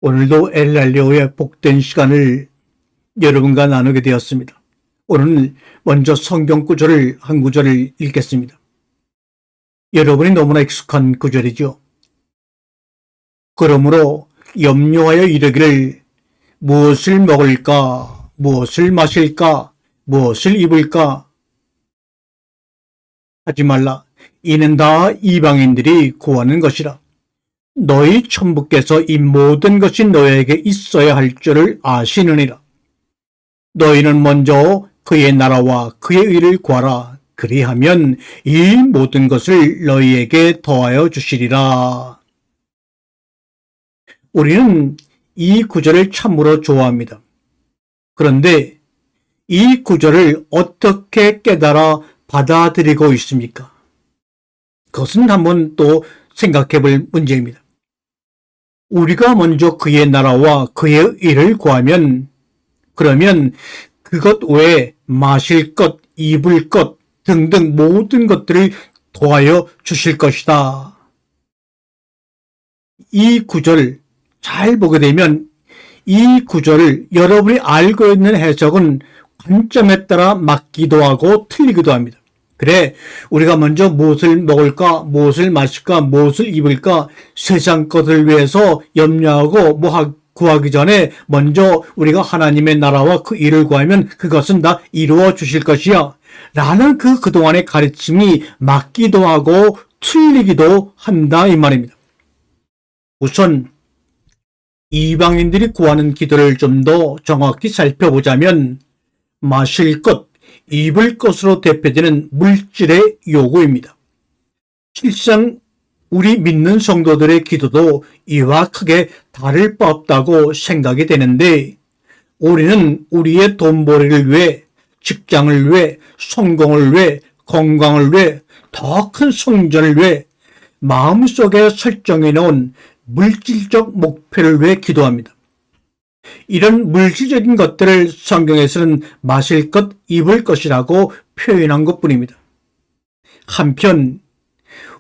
오늘도 엘랄리오의 복된 시간을 여러분과 나누게 되었습니다. 오늘 먼저 성경 구절을 한 구절을 읽겠습니다. 여러분이 너무나 익숙한 구절이죠. 그러므로 염려하여 이르기를 무엇을 먹을까, 무엇을 마실까, 무엇을 입을까 하지 말라. 이는 다 이방인들이 구하는 것이라. 너희 천부께서 이 모든 것이 너에게 있어야 할 줄을 아시느니라. 너희는 먼저 그의 나라와 그의 의를 구하라. 그리하면 이 모든 것을 너희에게 더하여 주시리라. 우리는 이 구절을 참으로 좋아합니다. 그런데 이 구절을 어떻게 깨달아 받아들이고 있습니까? 그것은 한번 또 생각해 볼 문제입니다. 우리가 먼저 그의 나라와 그의 의를 구하면 그러면 그것 외에 마실 것, 입을 것 등등 모든 것들을 더하여 주실 것이다. 이 구절을 잘 보게 되면 이 구절을 여러분이 알고 있는 해석은 관점에 따라 맞기도 하고 틀리기도 합니다. 그래, 우리가 먼저 무엇을 먹을까, 무엇을 마실까, 무엇을 입을까, 세상 것을 위해서 염려하고 구하기 전에 먼저 우리가 하나님의 나라와 그 일을 구하면 그것은 다 이루어 주실 것이야. 라는 그동안의 가르침이 맞기도 하고 틀리기도 한다 이 말입니다. 우선 이방인들이 구하는 기도를 좀 더 정확히 살펴보자면 마실 것, 입을 것으로 대표되는 물질의 요구입니다. 실상 우리 믿는 성도들의 기도도 이와 크게 다를 바 없다고 생각이 되는데 우리는 우리의 돈벌이를 위해, 직장을 위해, 성공을 위해, 건강을 위해, 더 큰 성전을 위해 마음속에 설정해 놓은 물질적 목표를 위해 기도합니다. 이런 물질적인 것들을 성경에서는 마실 것, 입을 것이라고 표현한 것뿐입니다. 한편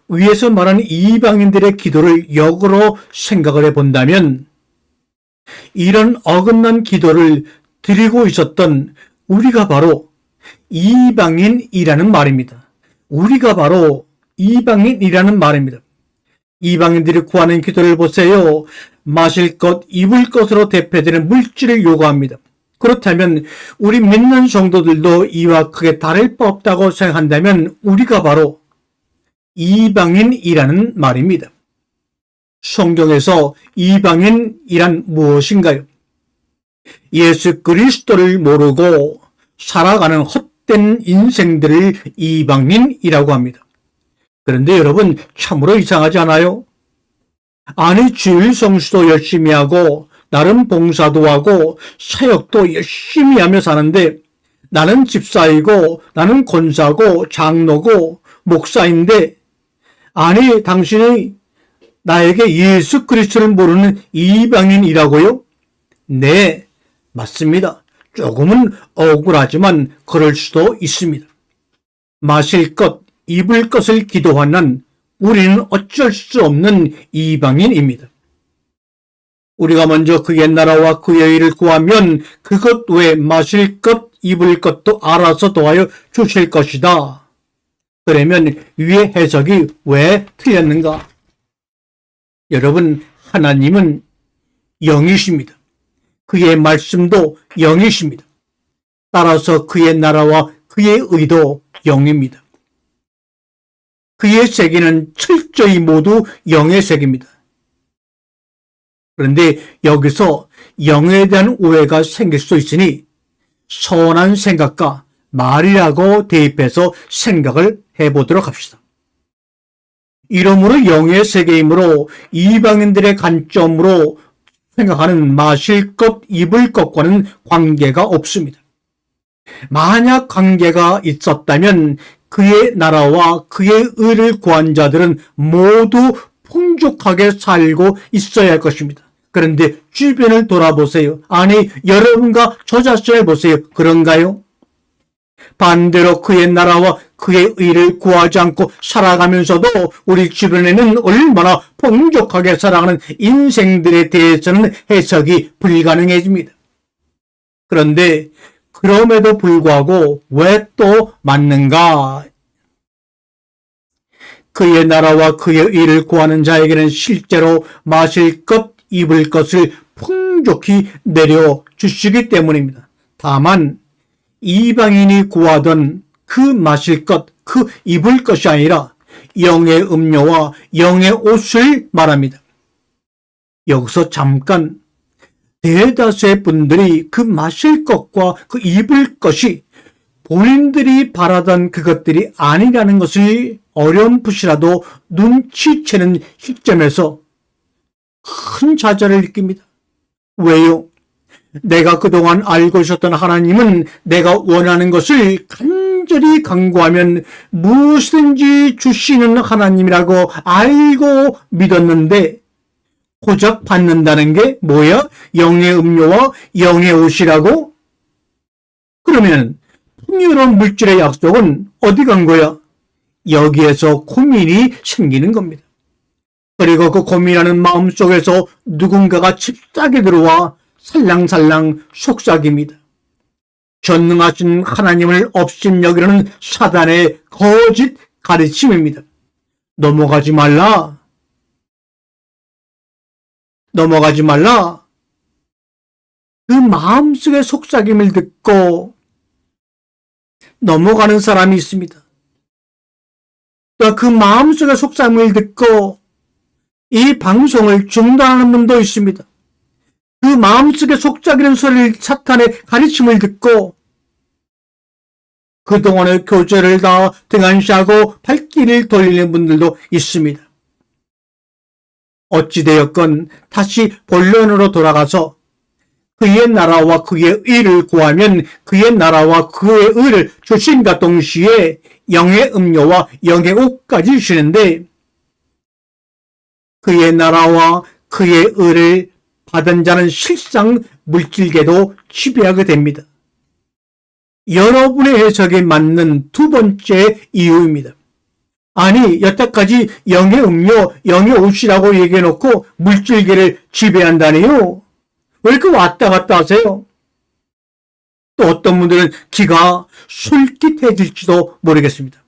위에서 말하는 이방인들의 기도를 역으로 생각을 해본다면 이런 어긋난 기도를 드리고 있었던 우리가 바로 이방인이라는 말입니다. 우리가 바로 이방인이라는 말입니다. 이방인들이 구하는 기도를 보세요. 마실 것, 입을 것으로 대표되는 물질을 요구합니다. 그렇다면 우리 믿는 성도들도 이와 크게 다를 바 없다고 생각한다면 우리가 바로 이방인이라는 말입니다. 성경에서 이방인이란 무엇인가요? 예수 그리스도를 모르고 살아가는 헛된 인생들을 이방인이라고 합니다. 그런데 여러분 참으로 이상하지 않아요? 아니 주일 성수도 열심히 하고 나름 봉사도 하고 사역도 열심히 하며 사는데 나는 집사이고 나는 권사고 장로고 목사인데 아니 당신이 나에게 예수 그리스도를 모르는 이방인이라고요? 네, 맞습니다. 조금은 억울하지만 그럴 수도 있습니다. 마실 것, 입을 것을 기도하는 우리는 어쩔 수 없는 이방인입니다. 우리가 먼저 그의 나라와 그의 일을 구하면 그것 외에 마실 것, 입을 것도 알아서 도와여 주실 것이다. 그러면 위의 해석이 왜 틀렸는가? 여러분, 하나님은 영이십니다. 그의 말씀도 영이십니다. 따라서 그의 나라와 그의 의도 영입니다. 그의 세계는 철저히 모두 영의 세계입니다. 그런데 여기서 영에 대한 오해가 생길 수 있으니 선한 생각과 말이라고 대입해서 생각을 해보도록 합시다. 이러므로 영의 세계이므로 이방인들의 관점으로 생각하는 마실 것, 입을 것과는 관계가 없습니다. 만약 관계가 있었다면 그의 나라와 그의 의를 구한 자들은 모두 풍족하게 살고 있어야 할 것입니다. 그런데 주변을 돌아보세요. 아니, 여러분과 저 자신을 보세요. 그런가요? 반대로 그의 나라와 그의 의를 구하지 않고 살아가면서도 우리 주변에는 얼마나 풍족하게 살아가는 인생들에 대해서는 해석이 불가능해집니다. 그런데 그럼에도 불구하고 왜 또 맞는가? 그의 나라와 그의 의를 구하는 자에게는 실제로 마실 것, 입을 것을 풍족히 내려주시기 때문입니다. 다만 이방인이 구하던 그 마실 것, 그 입을 것이 아니라 영의 음료와 영의 옷을 말합니다. 여기서 잠깐 대다수의 분들이 그 마실 것과 그 입을 것이 본인들이 바라던 그것들이 아니라는 것을 어렴풋이라도 눈치채는 시점에서 큰 좌절을 느낍니다. 왜요? 내가 그동안 알고 있었던 하나님은 내가 원하는 것을 간절히 간구하면 무엇이든지 주시는 하나님이라고 알고 믿었는데 고작 받는다는 게 뭐야? 영의 음료와 영의 옷이라고? 그러면 풍요로운 물질의 약속은 어디 간 거야? 여기에서 고민이 생기는 겁니다. 그리고 그 고민하는 마음속에서 누군가가 칩싸게 들어와 살랑살랑 속삭입니다. 전능하신 하나님을 업신여기는 사단의 거짓 가르침입니다. 넘어가지 말라. 넘어가지 말라. 그 마음속의 속삭임을 듣고 넘어가는 사람이 있습니다. 또 그 마음속의 속삭임을 듣고 이 방송을 중단하는 분도 있습니다. 그 마음속에 속삭이는 소리를 사탄의 가르침을 듣고 그동안의 교제를 다 등한시하고 발길을 돌리는 분들도 있습니다. 어찌되었건 다시 본론으로 돌아가서 그의 나라와 그의 의를 구하면 그의 나라와 그의 의를 주심과 동시에 영의 음료와 영의 옷까지 주시는데 그의 나라와 그의 의를 받은 자는 실상 물질계도 지배하게 됩니다. 여러분의 해석에 맞는 두 번째 이유입니다. 아니, 여태까지 영의 음료, 영의 옷이라고 얘기해놓고 물질계를 지배한다니요? 왜 이렇게 왔다 갔다 하세요? 또 어떤 분들은 기가 솔깃해질지도 모르겠습니다.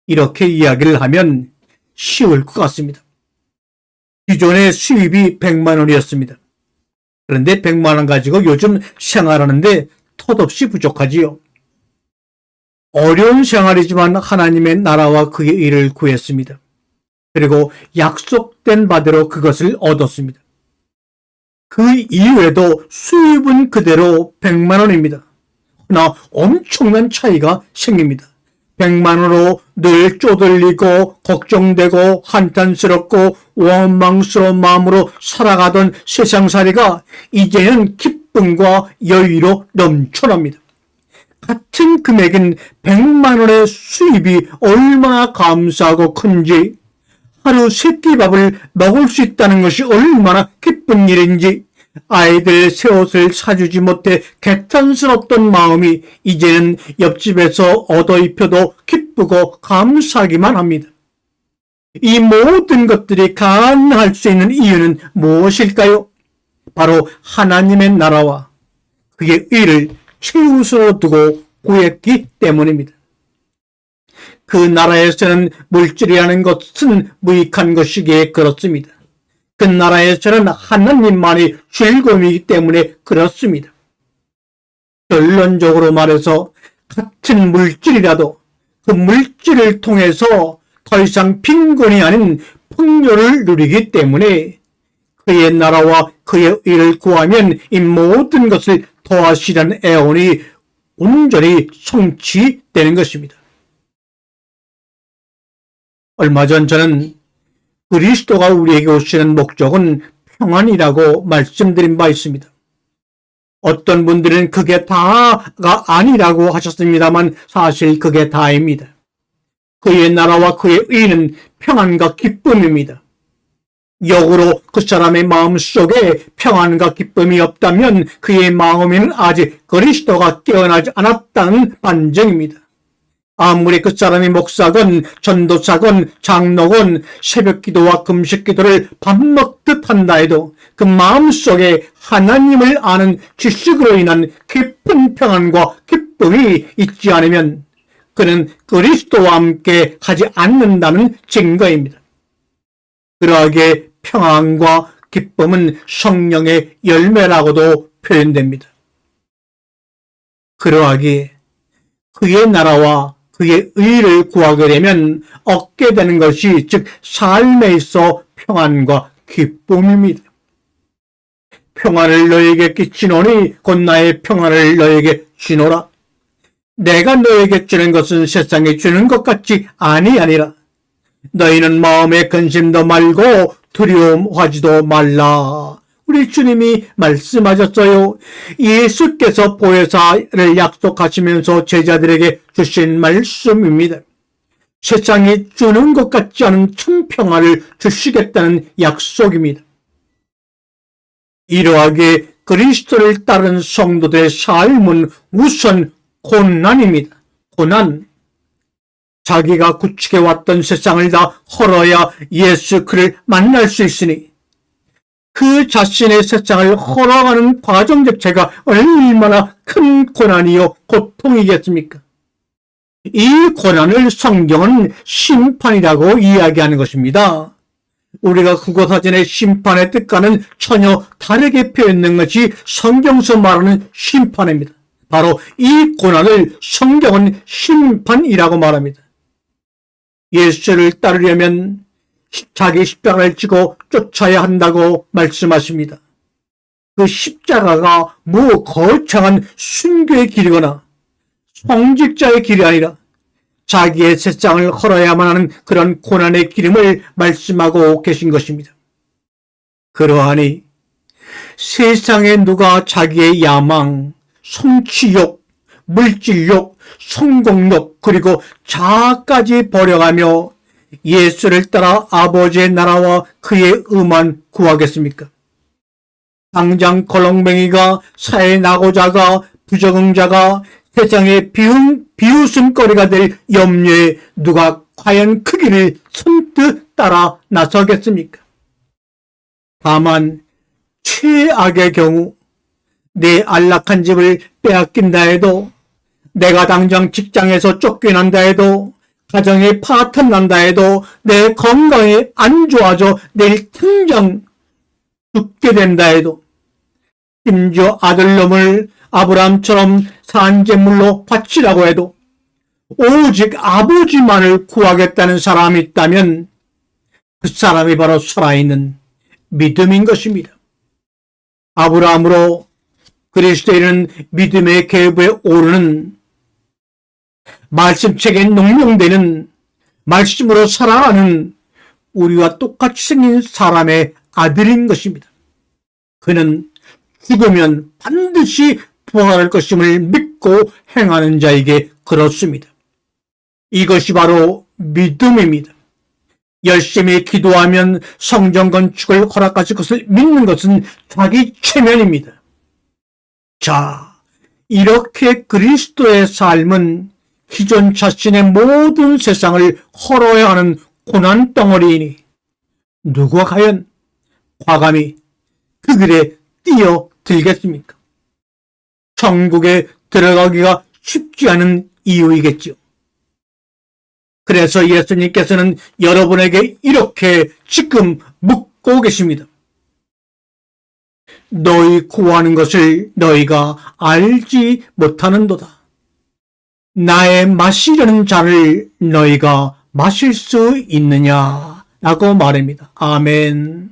이렇게 이야기를 하면 쉬울 것 같습니다. 기존의 수입이 100만 원이었습니다. 그런데 100만 원 가지고 요즘 생활하는데 턱없이 부족하지요. 어려운 생활이지만 하나님의 나라와 그의 일을 구했습니다. 그리고 약속된 바대로 그것을 얻었습니다. 그 이후에도 수입은 그대로 100만 원입니다. 그러나 엄청난 차이가 생깁니다. 100만 원으로 늘 쪼들리고 걱정되고 한탄스럽고 원망스러운 마음으로 살아가던 세상살이가 이제는 기쁨과 여유로 넘쳐납니다. 같은 금액인 100만 원의 수입이 얼마나 감사하고 큰지, 하루 세 끼 밥을 먹을 수 있다는 것이 얼마나 기쁜 일인지, 아이들 새 옷을 사주지 못해 개탄스럽던 마음이 이제는 옆집에서 얻어 입혀도 기쁘고 감사하기만 합니다. 이 모든 것들이 가능할 수 있는 이유는 무엇일까요? 바로 하나님의 나라와 그의 의를 최우선으로 두고 구했기 때문입니다. 그 나라에서는 물질이라는 것은 무익한 것이기에 그렇습니다. 그 나라에서는 하나님만이 즐거움이기 때문에 그렇습니다. 결론적으로 말해서 같은 물질이라도 그 물질을 통해서 더 이상 빈곤이 아닌 풍요를 누리기 때문에 그의 나라와 그의 의를 구하면 이 모든 것을 더하시라는 애원이 온전히 성취되는 것입니다. 얼마 전 저는 그리스도가 우리에게 오시는 목적은 평안이라고 말씀드린 바 있습니다. 어떤 분들은 그게 다가 아니라고 하셨습니다만 사실 그게 다입니다. 그의 나라와 그의 의는 평안과 기쁨입니다. 역으로 그 사람의 마음 속에 평안과 기쁨이 없다면 그의 마음에는 아직 그리스도가 깨어나지 않았다는 반증입니다. 아무리 그 사람이 목사건 전도사건 장로건 새벽기도와 금식기도를 밥 먹듯 한다 해도 그 마음속에 하나님을 아는 지식으로 인한 깊은 평안과 기쁨이 있지 않으면 그는 그리스도와 함께 가지 않는다는 증거입니다. 그러하게 평안과 기쁨은 성령의 열매라고도 표현됩니다. 그러하기에 그의 나라와 그의 의를 구하게 되면 얻게 되는 것이 즉 삶에 있어 평안과 기쁨입니다. 평안을 너에게 끼치노니 곧 나의 평안을 너에게 주노라. 내가 너에게 주는 것은 세상에 주는 것 같지 아니하니라. 너희는 마음에 근심도 말고 두려움하지도 말라. 우리 주님이 말씀하셨어요. 예수께서 보혜사를 약속하시면서 제자들에게 주신 말씀입니다. 세상이 주는 것 같지 않은 참 평화를 주시겠다는 약속입니다. 이러하게 그리스도를 따른 성도들의 삶은 우선 고난입니다. 고난. 자기가 구축해 왔던 세상을 다 헐어야 예수 그를 만날 수 있으니 그 자신의 세상을 헐어가는 과정 자체가 얼마나 큰 고난이요 고통이겠습니까? 이 고난을 성경은 심판이라고 이야기하는 것입니다. 우리가 국어사전의 심판의 뜻과는 전혀 다르게 표현된 것이 성경서 말하는 심판입니다. 바로 이 고난을 성경은 심판이라고 말합니다. 예수를 따르려면 자기 십자가를 지고 쫓아야 한다고 말씀하십니다. 그 십자가가 거창한 순교의 길이거나 성직자의 길이 아니라 자기의 세상을 헐어야만 하는 그런 고난의 기름을 말씀하고 계신 것입니다. 그러하니 세상에 누가 자기의 야망, 성취욕, 물질욕, 성공욕 그리고 자아까지 버려가며 예수를 따라 아버지의 나라와 그의 의만 구하겠습니까? 당장 걸렁뱅이가 사회 낙오자가 부적응자가 세상의 비웃음거리가 될 염려에 누가 과연 그 길을 선뜻 따라 나서겠습니까? 다만 최악의 경우 내 안락한 집을 빼앗긴다 해도 내가 당장 직장에서 쫓겨난다 해도 가정에 파탄 난다 해도 내 건강이 안 좋아져 내일 당장 죽게 된다 해도 심지어 아들놈을 아브라함처럼 산재물로 바치라고 해도 오직 아버지만을 구하겠다는 사람이 있다면 그 사람이 바로 살아있는 믿음인 것입니다. 아브라함으로 그리스도인은 믿음의 계보에 오르는 말씀책에 농명되는 말씀으로 살아가는 우리와 똑같이 생긴 사람의 아들인 것입니다. 그는 죽으면 반드시 부활할 것임을 믿고 행하는 자에게 그렇습니다. 이것이 바로 믿음입니다. 열심히 기도하면 성전 건축을 허락하실 것을 믿는 것은 자기 체면입니다. 자, 이렇게 그리스도의 삶은 기존 자신의 모든 세상을 헐어야 하는 고난 덩어리이니 누가 과연 과감히 그 길에 뛰어들겠습니까? 천국에 들어가기가 쉽지 않은 이유이겠죠. 그래서 예수님께서는 여러분에게 이렇게 지금 묻고 계십니다. 너희 구하는 것을 너희가 알지 못하는도다. 나의 마시려는 잔을 너희가 마실 수 있느냐? 라고 말합니다. 아멘.